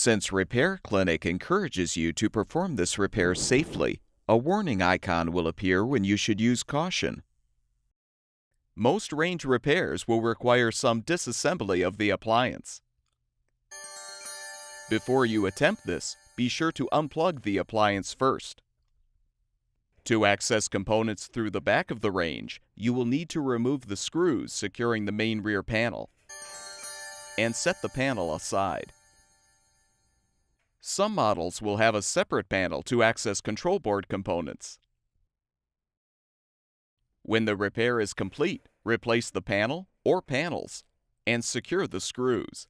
Since Repair Clinic encourages you to perform this repair safely, a warning icon will appear when you should use caution. Most range repairs will require some disassembly of the appliance. Before you attempt this, be sure to unplug the appliance first. To access components through the back of the range, you will need to remove the screws securing the main rear panel and set the panel aside. Some models will have a separate panel to access control board components. When the repair is complete, replace the panel or panels and secure the screws.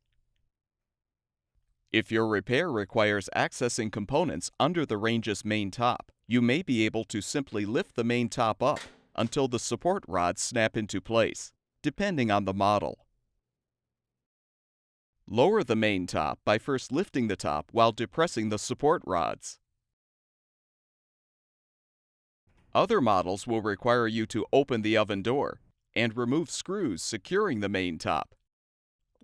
If your repair requires accessing components under the range's main top, you may be able to simply lift the main top up until the support rods snap into place, depending on the model. Lower the main top by first lifting the top while depressing the support rods. Other models will require you to open the oven door and remove screws securing the main top.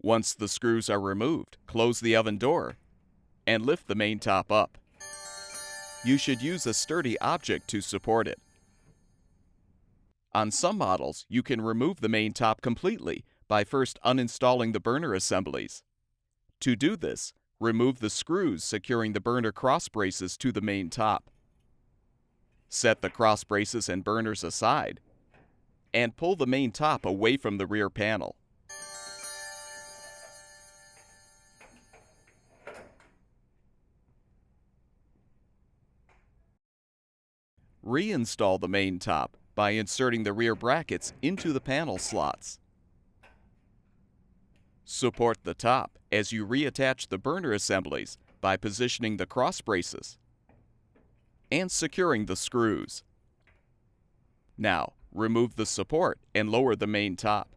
Once the screws are removed, close the oven door and lift the main top up. You should use a sturdy object to support it. On some models, you can remove the main top completely by first uninstalling the burner assemblies. To do this, remove the screws securing the burner cross braces to the main top. Set the cross braces and burners aside and pull the main top away from the rear panel. Reinstall the main top by inserting the rear brackets into the panel slots. Support the top as you reattach the burner assemblies by positioning the cross braces and securing the screws. Now, remove the support and lower the main top.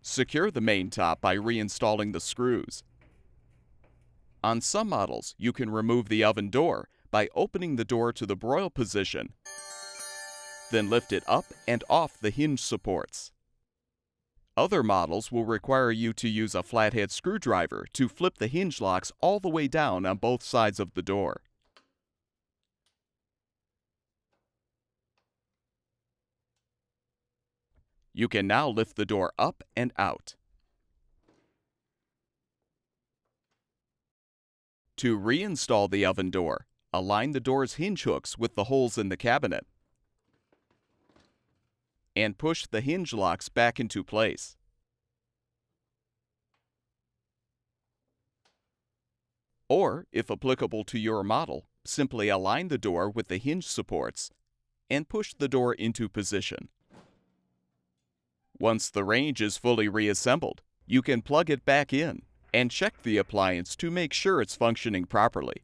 Secure the main top by reinstalling the screws. On some models, you can remove the oven door by opening the door to the broil position, then lift it up and off the hinge supports. Other models will require you to use a flathead screwdriver to flip the hinge locks all the way down on both sides of the door. You can now lift the door up and out. To reinstall the oven door, align the door's hinge hooks with the holes in the cabinet and push the hinge locks back into place. Or, if applicable to your model, simply align the door with the hinge supports and push the door into position. Once the range is fully reassembled, you can plug it back in and check the appliance to make sure it's functioning properly.